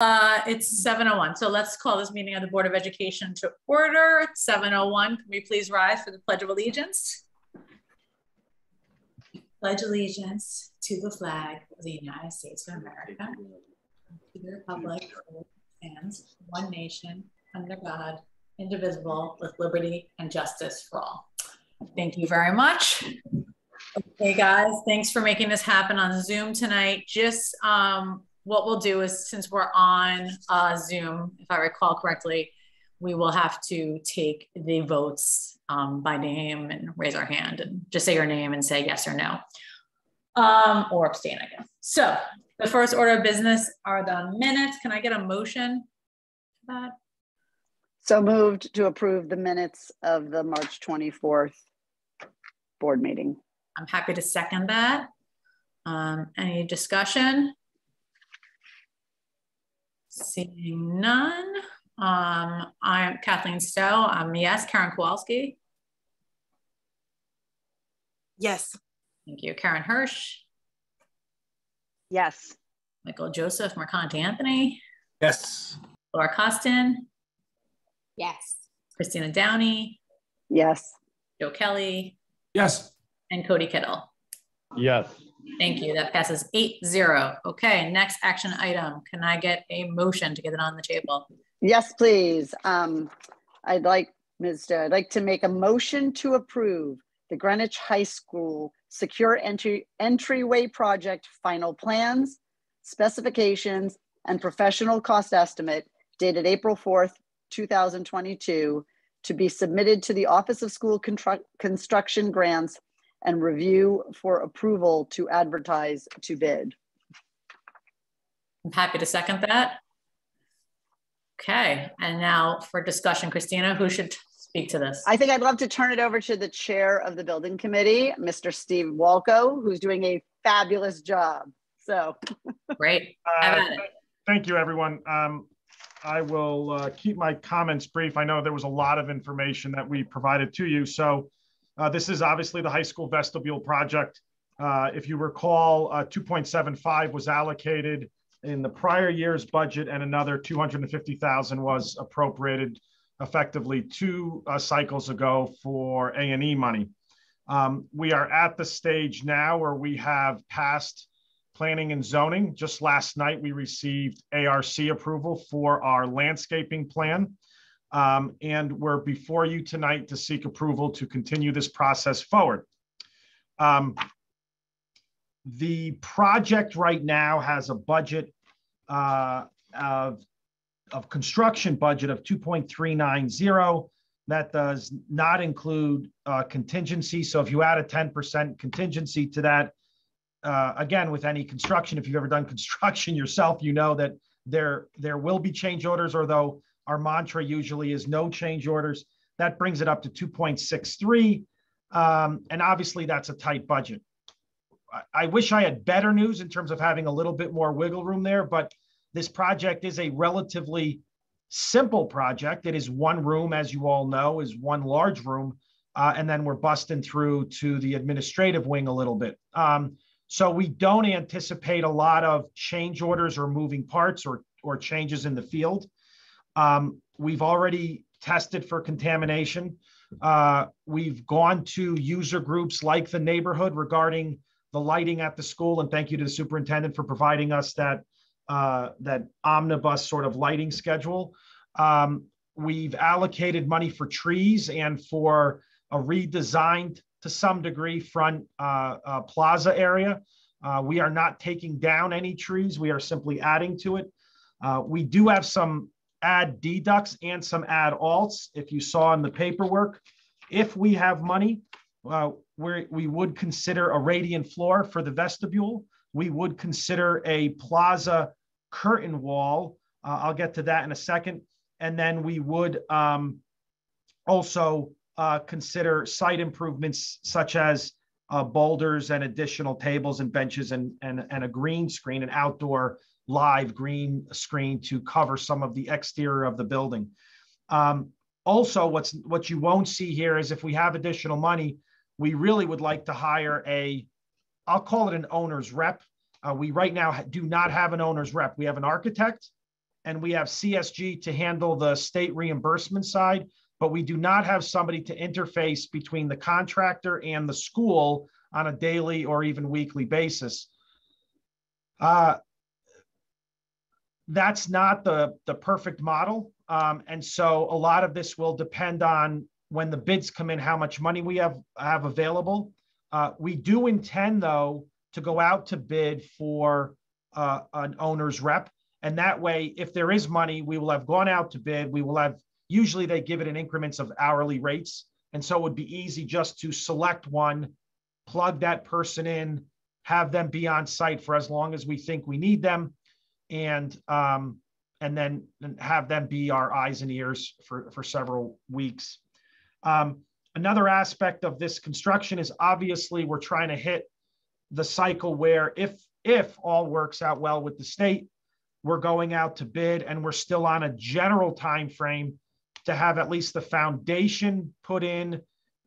It's 7:01. So let's call this meeting of the Board of Education to order. 7:01. Can we please rise for the Pledge of Allegiance? Pledge allegiance to the flag of the United States of America, to the republic for which it stands, one nation, under God, indivisible, with liberty and justice for all. Thank you very much. Okay, guys, thanks for making this happen on Zoom tonight. Just what we'll do is, since we're on Zoom, if I recall correctly, we will have to take the votes by name and raise our hand and just say your name and say yes or no, or abstain, I guess. So the first order of business are the minutes. Can I get a motion for that? So moved to approve the minutes of the March 24th board meeting. I'm happy to second that. Any discussion? Seeing none. I'm Kathleen Stowe. I'm yes. Karen Kowalski. Yes. Thank you. Karen Hirsch. Yes. Michael Joseph. Mercante Anthony. Yes. Laura Costin. Yes. Christina Downey. Yes. Joe Kelly. Yes. And Cody Kittle. Yes. Thank you. That passes 8-0. Okay, next action item. Can I get a motion to get it on the table? Yes, please. I'd like to make a motion to approve the Greenwich High School secure entryway project final plans, specifications, and professional cost estimate dated April 4th, 2022 to be submitted to the Office of School Construction Grants and review for approval to advertise to bid. I'm happy to second that. Okay, and now for discussion, Christina, who should speak to this? I think I'd love to turn it over to the chair of the building committee, Mr. Steve Walko, who's doing a fabulous job. So great. Thank you, everyone. I will keep my comments brief. I know there was a lot of information that we provided to you. So this is obviously the high school vestibule project. If you recall, 2.75 was allocated in the prior year's budget, and another 250,000 was appropriated effectively 2 cycles ago for A&E money. We are at the stage now where we have passed planning and zoning. Just last night, we received ARC approval for our landscaping plan. And we're before you tonight to seek approval to continue this process forward. The project right now has a budget of construction budget of 2.390. That does not include contingency. So if you add a 10% contingency to that, again, with any construction, if you've ever done construction yourself, you know that there will be change orders, although our mantra usually is no change orders. That brings it up to 2.63. And obviously that's a tight budget. I wish I had better news in terms of having a little bit more wiggle room there, but this project is a relatively simple project. It is one room, as you all know, is one large room. And then we're busting through to the administrative wing a little bit. So we don't anticipate a lot of change orders or moving parts or changes in the field. We've already tested for contamination. We've gone to user groups like the neighborhood regarding the lighting at the school, and thank you to the superintendent for providing us that omnibus sort of lighting schedule. We've allocated money for trees and for a redesigned, to some degree, front plaza area. We are not taking down any trees. We are simply adding to it. We do have some add deducts and some add alts. If you saw in the paperwork, if we have money, we would consider a radiant floor for the vestibule. We would consider a plaza curtain wall. I'll get to that in a second. And then we would also consider site improvements such as boulders and additional tables and benches and a green screen, an outdoor live green screen to cover some of the exterior of the building. Also, what you won't see here is if we have additional money, we really would like to hire I'll call it an owner's rep. We right now do not have an owner's rep. We have an architect and we have CSG to handle the state reimbursement side, but we do not have somebody to interface between the contractor and the school on a daily or even weekly basis. That's not the perfect model. And so a lot of this will depend on when the bids come in, how much money we have available. We do intend, though, to go out to bid for an owner's rep. And that way, if there is money, we will have gone out to bid. We will have, usually they give it in increments of hourly rates. And so it would be easy just to select one, plug that person in, have them be on site for as long as we think we need them, and then have them be our eyes and ears for several weeks. Another aspect of this construction is obviously we're trying to hit the cycle where if all works out well with the state, we're going out to bid, and we're still on a general time frame to have at least the foundation put in,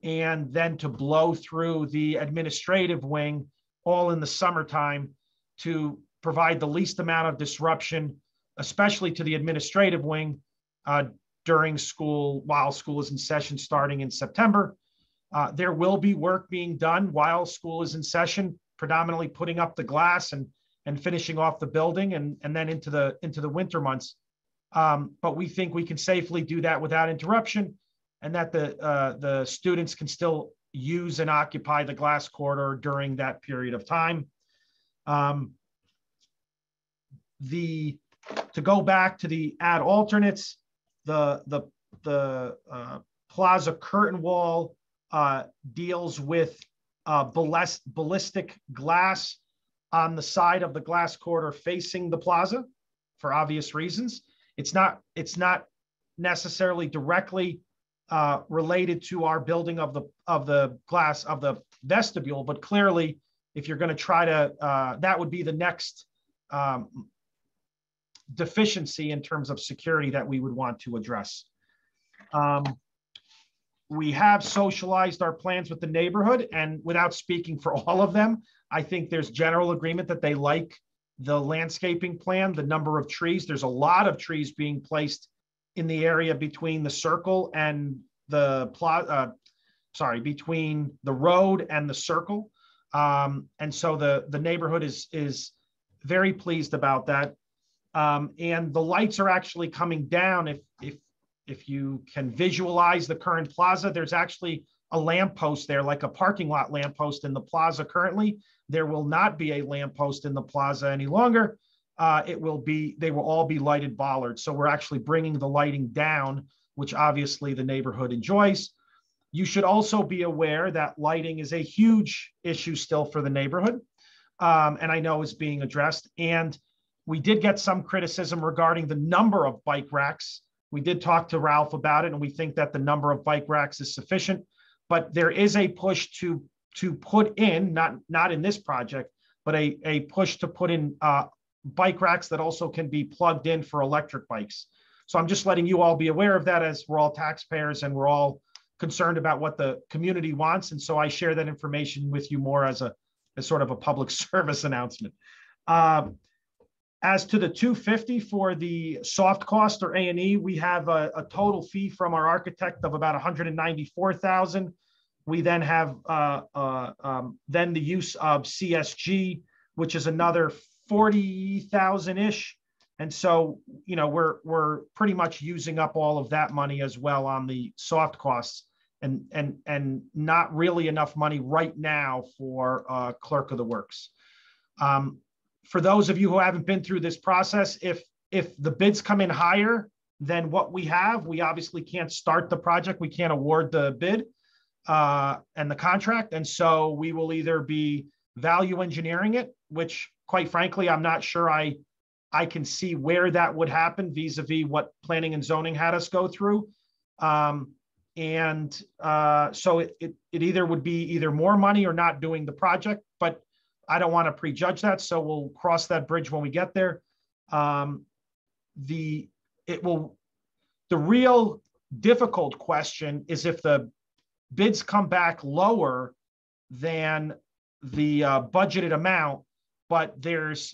and then to blow through the administrative wing all in the summertime to provide the least amount of disruption, especially to the administrative wing during school, while school is in session starting in September. There will be work being done while school is in session, predominantly putting up the glass and finishing off the building, and then into the winter months. But we think we can safely do that without interruption, and that the students can still use and occupy the glass corridor during that period of time. To go back to the add alternates, the plaza curtain wall deals with ballistic glass on the side of the glass corridor facing the plaza for obvious reasons. It's not necessarily directly related to our building of the glass of the vestibule, but clearly, if you're going to try to, that would be the next deficiency in terms of security that we would want to address. We have socialized our plans with the neighborhood, and without speaking for all of them, I think there's general agreement that they like the landscaping plan, the number of trees. There's a lot of trees being placed in the area between the circle and the between the road and the circle. And so the neighborhood is very pleased about that. And the lights are actually coming down. If you can visualize the current plaza, there's actually a lamppost there, like a parking lot lamppost in the plaza currently. There will not be a lamppost in the plaza any longer. They will all be lighted bollards. So we're actually bringing the lighting down, which obviously the neighborhood enjoys. You should also be aware that lighting is a huge issue still for the neighborhood, and I know is being addressed. And we did get some criticism regarding the number of bike racks. We did talk to Ralph about it, and we think that the number of bike racks is sufficient, but there is a push to put in, not in this project, but a push to put in bike racks that also can be plugged in for electric bikes. So I'm just letting you all be aware of that, as we're all taxpayers and we're all concerned about what the community wants. And so I share that information with you more as sort of a public service announcement. As to the $250 for the soft cost or A&E, we have a total fee from our architect of about $194,000. We then have then the use of CSG, which is another $40,000-ish. And so, you know, we're pretty much using up all of that money as well on the soft costs, and not really enough money right now for clerk of the works. For those of you who haven't been through this process, if the bids come in higher than what we have, we obviously can't start the project. We can't award the bid and the contract. And so we will either be value engineering it, which quite frankly, I'm not sure I can see where that would happen vis-a-vis what planning and zoning had us go through. So it either would be either more money or not doing the project, but I don't want to prejudge that. So we'll cross that bridge when we get there. The real difficult question is if the bids come back lower than the budgeted amount, but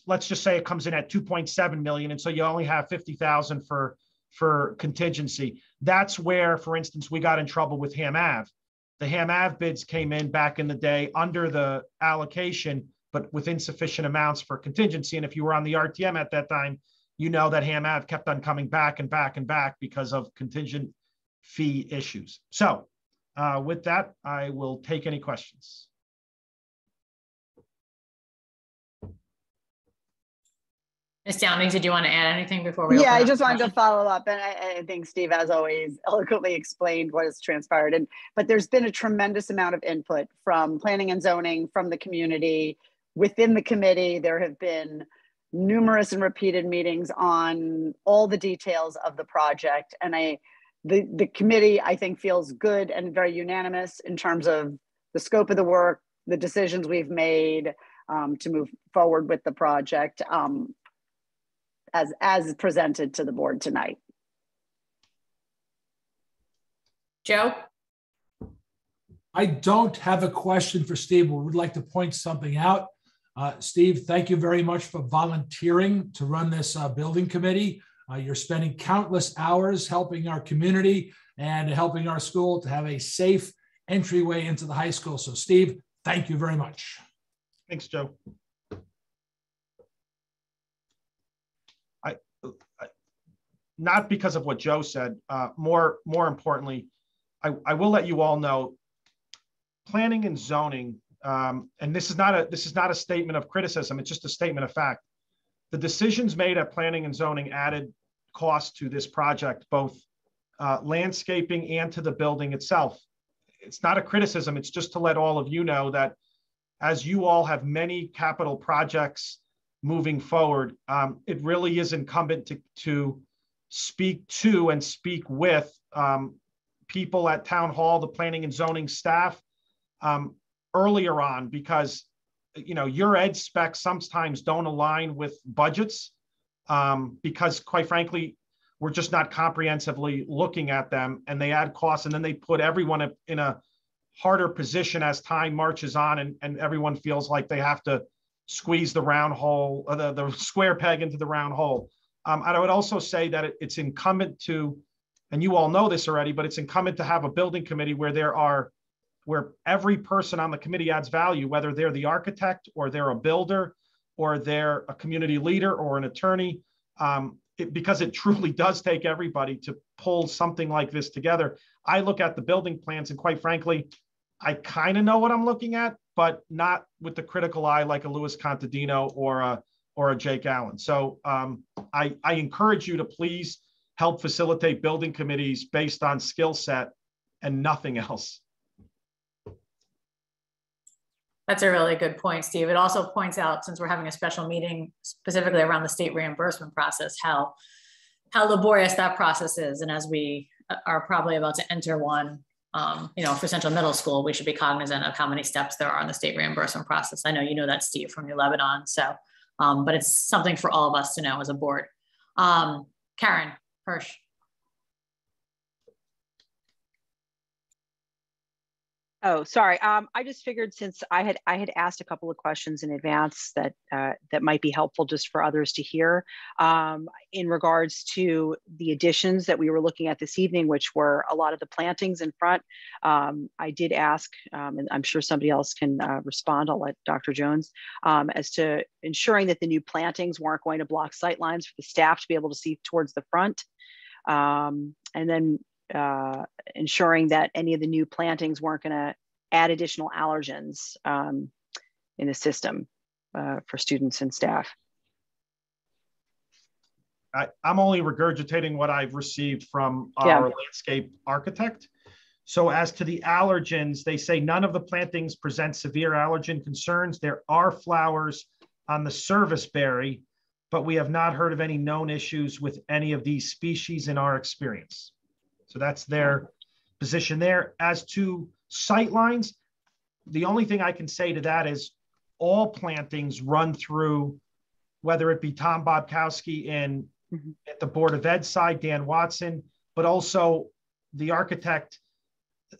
let's just say it comes in at 2.7 million. And so you only have 50,000 for contingency. That's where, for instance, we got in trouble with Ham Ave. The Ham Ave bids came in back in the day under the allocation, but with insufficient amounts for contingency. And if you were on the RTM at that time, you know that Ham Ave kept on coming back and back and back because of contingent fee issues. So with that, I will take any questions. Ms. Downing, did you want to add anything before we? Yeah, open I up just the wanted to question? follow up, and I think Steve, as always, eloquently explained what has transpired. But there's been a tremendous amount of input from planning and zoning, from the community, within the committee. There have been numerous and repeated meetings on all the details of the project, and the committee, I think, feels good and very unanimous in terms of the scope of the work, the decisions we've made to move forward with the project. As presented to the board tonight. Joe? I don't have a question for Steve, but would like to point something out. Steve, thank you very much for volunteering to run this building committee. You're spending countless hours helping our community and helping our school to have a safe entryway into the high school. So Steve, thank you very much. Thanks, Joe. Not because of what Joe said, more importantly, I will let you all know, planning and zoning, and this is not a statement of criticism, it's just a statement of fact. The decisions made at planning and zoning added cost to this project, both landscaping and to the building itself. It's not a criticism, it's just to let all of you know that as you all have many capital projects moving forward, it really is incumbent to speak to and speak with people at town hall, the planning and zoning staff earlier on, because your ed specs sometimes don't align with budgets because quite frankly, we're just not comprehensively looking at them, and they add costs, and then they put everyone in a harder position as time marches on, and everyone feels like they have to squeeze the round hole, the square peg into the round hole. I would also say that it's incumbent to, and you all know this already, but it's incumbent to have a building committee where every person on the committee adds value, whether they're the architect or they're a builder or they're a community leader or an attorney, because it truly does take everybody to pull something like this together. I look at the building plans and quite frankly, I kind of know what I'm looking at, but not with the critical eye like a Louis Contadino or a Jake Allen. So I encourage you to please help facilitate building committees based on skill set and nothing else. That's a really good point, Steve. It also points out, since we're having a special meeting specifically around the state reimbursement process, how laborious that process is. And as we are probably about to enter one, for Central Middle School, we should be cognizant of how many steps there are in the state reimbursement process. I know you know that, Steve, from New Lebanon. So, but it's something for all of us to know as a board. Karen Hirsch. Oh, sorry. I just figured, since I had asked a couple of questions in advance that might be helpful just for others to hear in regards to the additions that we were looking at this evening, which were a lot of the plantings in front. I did ask, and I'm sure somebody else can respond. I'll let Dr. Jones, as to ensuring that the new plantings weren't going to block sight lines for the staff to be able to see towards the front, and then ensuring that any of the new plantings weren't going to add additional allergens in the system for students and staff. I'm only regurgitating what I've received from our landscape architect. So as to the allergens, they say none of the plantings present severe allergen concerns. There are flowers on the service berry, but we have not heard of any known issues with any of these species in our experience. So that's their position there. As to sight lines, the only thing I can say to that is all plantings run through, whether it be Tom Bobkowski at the Board of Ed side, Dan Watson, but also the architect,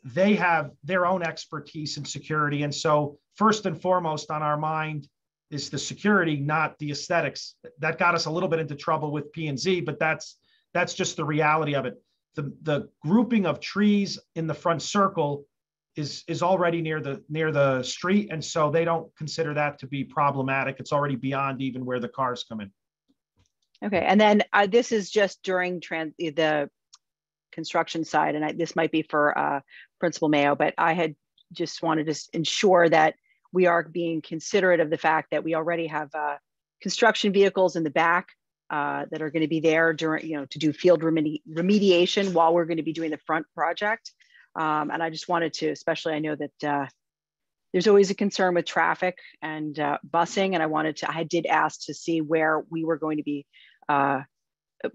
they have their own expertise in security. And so first and foremost on our mind is the security, not the aesthetics. That got us a little bit into trouble with P&Z, but that's just the reality of it. The grouping of trees in the front circle is already near the street, and so they don't consider that to be problematic. It's already beyond even where the cars come in. Okay, and then this is just during the construction side, and this might be for Principal Mayo, but I had just wanted to ensure that we are being considerate of the fact that we already have construction vehicles in the back that are going to be there during, to do field remediation while we're going to be doing the front project. And I just wanted to, especially, I know that there's always a concern with traffic and busing, and I did ask to see where we were going to be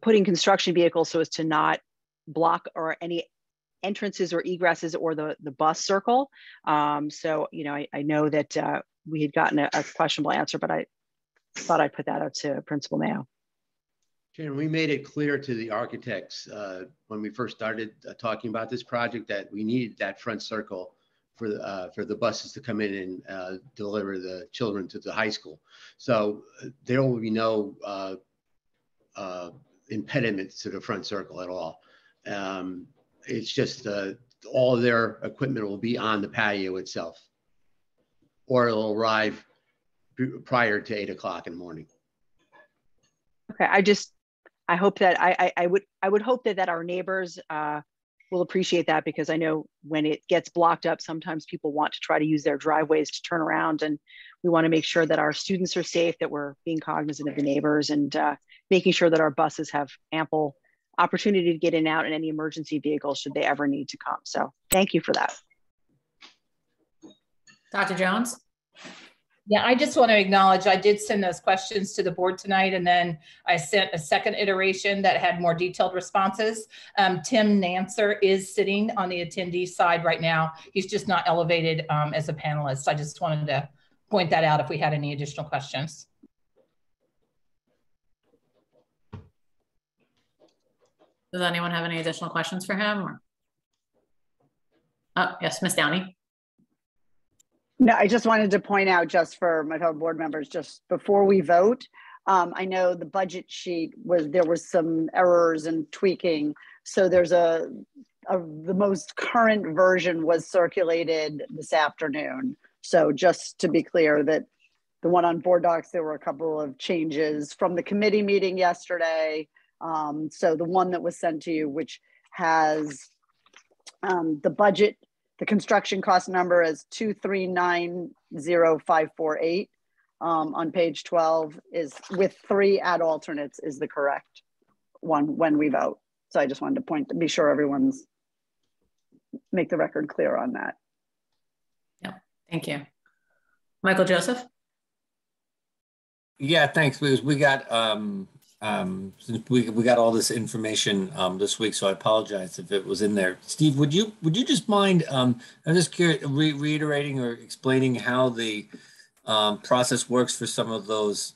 putting construction vehicles so as to not block or any entrances or egresses or the bus circle. So, I know that we had gotten a questionable answer, but I thought I'd put that out to Principal Mayo. Sharon, we made it clear to the architects when we first started talking about this project that we needed that front circle for the buses to come in and deliver the children to the high school. So there will be no impediment to the front circle at all. It's just all of their equipment will be on the patio itself, or it'll arrive prior to 8 o'clock in the morning. Okay, I hope that I would hope that our neighbors will appreciate that, because I know when it gets blocked up, sometimes people want to try to use their driveways to turn around, and we want to make sure that our students are safe, that we're being cognizant of the neighbors, and making sure that our buses have ample opportunity to get in and out in any emergency vehicles should they ever need to come. So thank you for that. Dr. Jones? Yeah, I just want to acknowledge I did send those questions to the board tonight, and then I sent a second iteration that had more detailed responses. Tim Nancer is sitting on the attendee side right now. He's just not elevated as a panelist. I just wanted to point that out if we had any additional questions. Does anyone have any additional questions for him? Or? Oh, yes, Ms. Downey. No, I just wanted to point out, just for my fellow board members, just before we vote, I know the budget sheet there was some errors and tweaking. So there's the most current version was circulated this afternoon. So just to be clear that the one on board docs, there were a couple of changes from the committee meeting yesterday. So the one that was sent to you, which has the budget, the construction cost number is 2390548 on page 12, is with 3 add alternates, is the correct one when we vote. So I just wanted to be sure everyone's make the record clear on that. Yeah, thank you. Michael Joseph? Yeah, thanks. Because we got we got all this information this week, so I apologize if it was in there. Steve, would you just mind? I'm just curious, reiterating or explaining how the process works for some of those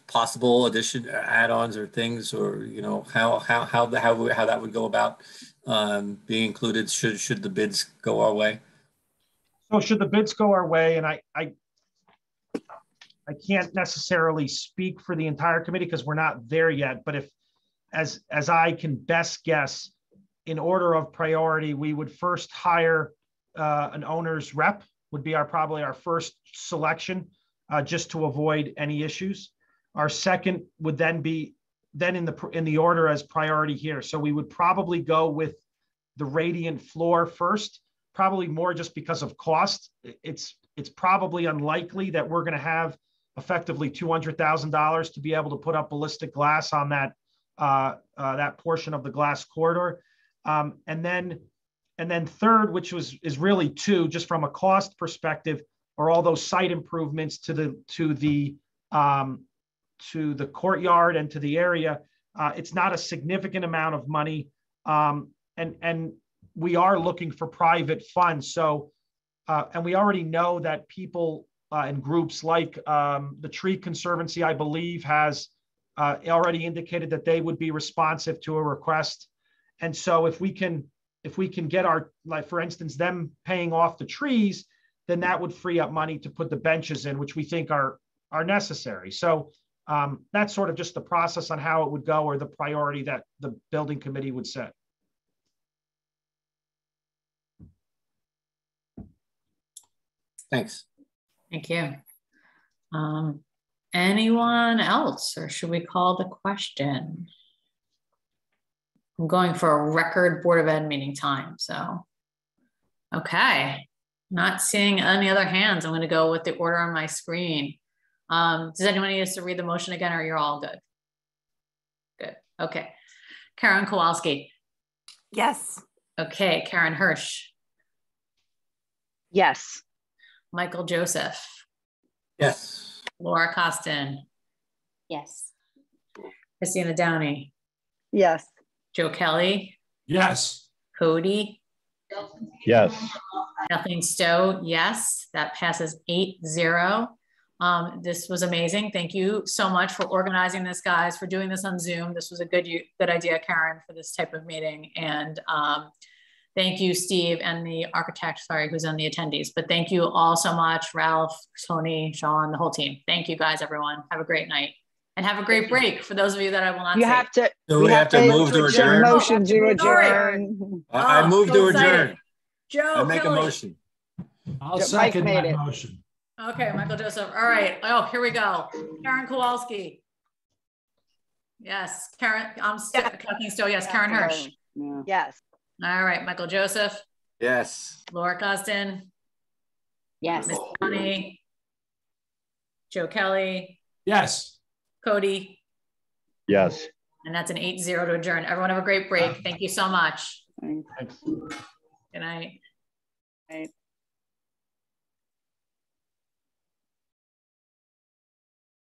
possible addition add-ons or things, or how that would go about being included should the bids go our way. So should the bids go our way, and I can't necessarily speak for the entire committee because we're not there yet, but as I can best guess, in order of priority, we would first hire an owner's rep, would be probably our first selection, just to avoid any issues. Our second would then be in the order as priority here. So we would probably go with the radiant floor first, probably more just because of cost. It's probably unlikely that we're going to have effectively $200,000 to be able to put up ballistic glass on that portion of the glass corridor, and then third, which is really 2, just from a cost perspective, are all those site improvements to the courtyard and to the area. It's not a significant amount of money, and we are looking for private funds. So, and we already know that people and groups like the Tree Conservancy, I believe, has already indicated that they would be responsive to a request. And so if we can get our, like, for instance, them paying off the trees, then that would free up money to put the benches in, which we think are necessary. So that's sort of just the process on how it would go, or the priority that the building committee would set. Thanks. Thank you. Anyone else, or should we call the question? I'm going for a record Board of Ed meeting time, so. Okay, not seeing any other hands. I'm going to go with the order on my screen. Does anyone need us to read the motion again, or you're all good? Good, okay. Karen Kowalski. Yes. Okay, Karen Hirsch. Yes. Michael Joseph. Yes. Laura Costin. Yes. Christina Downey. Yes. Joe Kelly. Yes. Cody. Yes. Kathleen Stowe, yes. That passes 8-0. This was amazing. Thank you so much for organizing this, guys, for doing this on Zoom. This was a good idea, Karen, for this type of meeting. And thank you, Steve, and the architect, sorry, who's on the attendees. But thank you all so much, Ralph, Tony, Sean, the whole team. Thank you, guys, everyone. Have a great night. And have a great break for those of you that I will not You see. have to. So we have to move to adjourn. Motion to Sorry. adjourn. I move so to excited. adjourn. Joe, I make a Kelly. motion. I'll Mike second made that it. motion. Okay, Michael Joseph. All right. Oh, here we go. Karen Kowalski. Yes. Karen, Kathleen Stowe. Yes. Karen Hirsch. Yeah. Yes. All right. Michael Joseph. Yes. Laura Costin. Yes. Miss Bonnie. Joe Kelly. Yes. Cody. Yes. And that's an 8-0 to adjourn. Everyone have a great break. Thank you so much. Thanks. Thanks. Good night. Right.